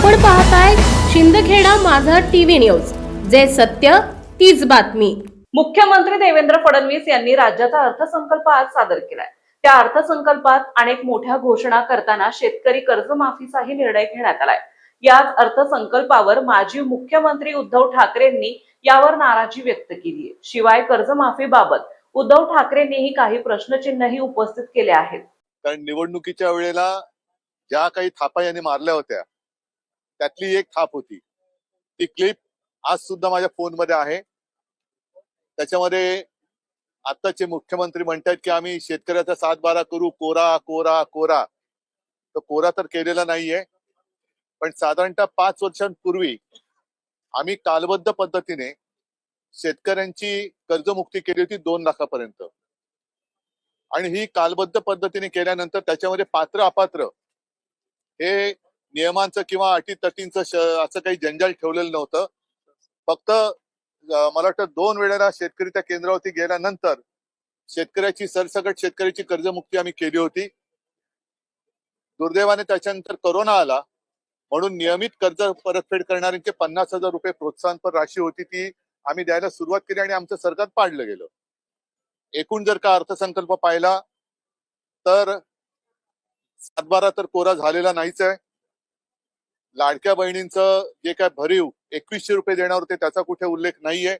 आपण पाहताय शिंदखेडा माझा टीव्ही न्यूज, जे सत्य तीच बातमी। मुख्यमंत्री देवेंद्र फडणवीस यांनी राज्याचा अर्थसंकल्प आज सादर केलाय। त्या अर्थसंकल्पात अनेक मोठ्या घोषणा करताना शेतकरी कर्जमाफीचाही निर्णय घेण्यात आलाय। याच अर्थसंकल्पावर माजी मुख्यमंत्री उद्धव ठाकरेंनी यावर नाराजी व्यक्त केली आहे। शिवाय कर्जमाफीबाबत उद्धव ठाकरेंनीही काही प्रश्नचिन्हही उपस्थित केले आहेत। कारण निवडणुकीच्या वेळेला ज्या काही थापा यांनी मारल्या होत्या त्यातली एक थाप होती, ती क्लिप आज सुद्धा माझ्या फोन मध्ये आहे। त्याच्यामध्ये आताचे मुख्यमंत्री म्हणतात की आम्ही शेतकऱ्याचा 7-12 करू, कोरा कोरा कोरा। तो कोरा तर केलेला नाहीये, पण साधारणतः 5 वर्षांपूर्वी आम्ही कालबद्ध पद्धतीने शेतकऱ्यांची कर्जमुक्ती केली होती 2 लाखापर्यंत। आणि ही कालबद्ध पद्धतीने केल्यानंतर त्याच्यामध्ये पात्र अपात्र हे नियमांचं किंवा अटीतटींचं असं काही जंजाल ठेवलेलं नव्हतं। फक्त मला वाटतं 2 वेळेला शेतकरी त्या केंद्रावरती गेल्यानंतर शेतकऱ्याची सरसकट शेतकऱ्याची कर्जमुक्ती आम्ही केली होती। दुर्दैवाने त्याच्यानंतर कोरोना आला, म्हणून नियमित कर्ज परतफेड करणाऱ्यांचे 50,000 रुपये प्रोत्साहनपर राशी होती, ती आम्ही द्यायला सुरुवात केली आणि आमचं सरकार पाडलं गेलं। एकूण जर का अर्थसंकल्प पाहिला तर 7-12 तर कोरा झालेला नाहीच आहे। लाडक्या बहिणींचं जे काय भरीव 2100 रुपये देणार होते त्याचा कुठे उल्लेख नाहीये।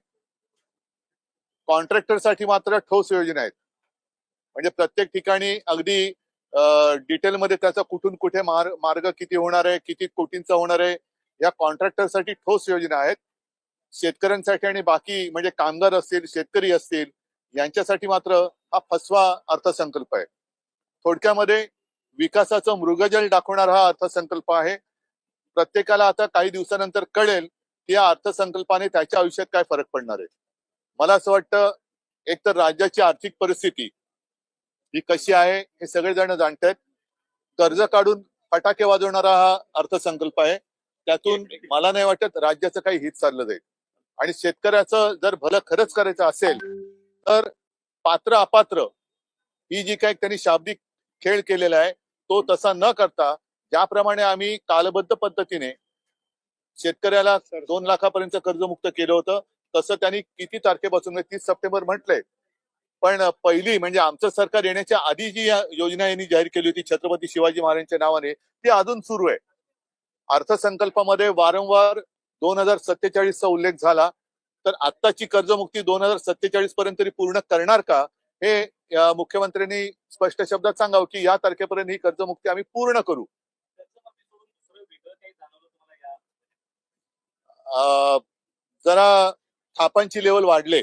कॉन्ट्रॅक्टरसाठी मात्र ठोस योजना आहेत, म्हणजे प्रत्येक ठिकाणी अगदी डिटेलमध्ये त्याचा कुठून कुठे मार्ग किती होणार आहे, किती कोटींचा होणार आहे, या कॉन्ट्रॅक्टरसाठी ठोस योजना आहेत। शेतकऱ्यांसाठी आणि बाकी म्हणजे कामगार असतील, शेतकरी असतील, यांच्यासाठी मात्र हा फसवा अर्थसंकल्प आहे। थोडक्यामध्ये विकासाचं मृगजल दाखवणारा हा अर्थसंकल्प आहे। प्रत्येकाला आता काही दिवसानंतर कळेल की या अर्थसंकल्पाने त्याच्या आयुष्यात काय फरक पडणार आहे। मला असं वाटतं, एक तर राज्याची आर्थिक परिस्थिती ही कशी आहे हे सगळेजण जाणतात। कर्ज काढून फटाके वाजवणारा हा अर्थसंकल्प आहे, त्यातून मला नाही वाटत राज्याचं काही हित चाललं जाईल। आणि शेतकऱ्याचं जर भलं खरंच करायचं असेल तर पात्र अपात्र ही जी काही त्यांनी शाब्दिक खेळ केलेला आहे तो तसा न करता, ज्याप्रमाणे आम्ही कालबद्ध पद्धतीने शेतकऱ्याला 2 लाखापर्यंत कर्जमुक्त केलं होतं, तसं त्यांनी किती तारखेपासून 30 सप्टेंबर म्हटलंय, पण पहिली म्हणजे आमचं सरकार येण्याच्या आधी जी योजना यांनी जाहीर केली होती छत्रपती शिवाजी महाराजांच्या नावाने, ती अजून सुरू आहे। अर्थसंकल्पामध्ये वारंवार 2047 चा उल्लेख झाला, तर आत्ताची कर्जमुक्ती 2047 पर्यंत तरी पूर्ण करणार का, हे मुख्यमंत्र्यांनी स्पष्ट शब्दात सांगावं की या तारखेपर्यंत ही कर्जमुक्ती आम्ही पूर्ण करू। जरा थापांची लेवल वाढले,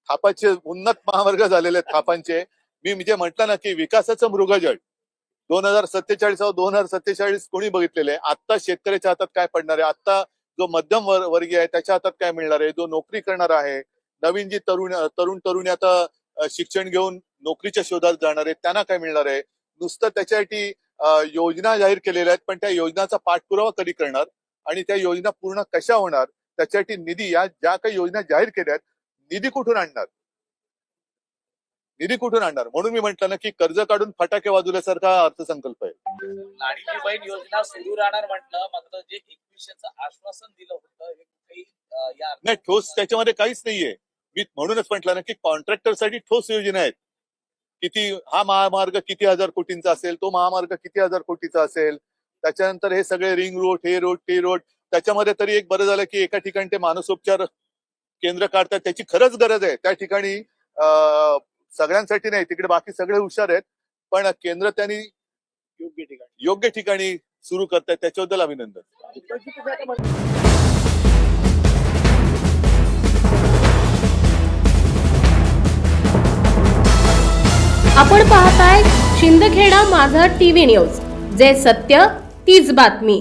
थापाचे उन्नत महावर्ग झालेले थापांचे। मी जे म्हटलं ना की विकासाचं मृगजळ 2047 कोणी बघितलेलं आहे? आता शेतकऱ्याच्या हातात काय पडणार आहे, आता जो मध्यम वर्गीय आहे त्याच्या हातात काय मिळणार आहे, जो नोकरी करणार आहे, नवीन जी तरुणी आता शिक्षण घेऊन नोकरीच्या शोधात जाणार आहेत त्यांना काय मिळणार आहे। नुसतं त्याच्यासाठी योजना जाहीर केलेल्या आहेत, पण त्या योजनाचा पाठपुरावा कधी करणार आणि त्या योजना पूर्ण कशा होणार, त्याच्यासाठी निधी, या ज्या काही योजना जाहीर केल्या आहेत निधी कुठून आणणार, निधी कुठून आणणार? म्हणून मी म्हटलं ना की कर्ज काढून फटाके वाजवल्यासारखा अर्थसंकल्प आहे। लाडकी बहीण योजना सुरू राहणार म्हटलं, मात्र जे 2100चं आश्वासन दिलं होतं हे काही नाही, ठोस त्याच्यामध्ये काहीच नाहीये। मी म्हणूनच म्हटलं ना की कॉन्ट्रॅक्टरसाठी ठोस योजना आहेत। किती हा महामार्ग किती हजार कोटींचा असेल, तो महामार्ग किती हजार कोटीचा असेल, त्याच्यानंतर हे सगळे रिंग रोड, हे रोड, ते रोड, त्याच्यामध्ये तरी एक बरं झालं की एका ठिकाणी ते मानसोपचार केंद्र काढतात, त्याची खरंच गरज आहे। त्या ठिकाणी सगळ्यांसाठी नाही, तिकडे बाकी सगळे हुशार आहेत, पण केंद्र त्यांनी योग्य ठिकाणी सुरू करतात, त्याच्याबद्दल अभिनंदन। आपण पाहताय शिंदखेडा माझा टीव्ही न्यूज, जे सत्य तीच बातमी।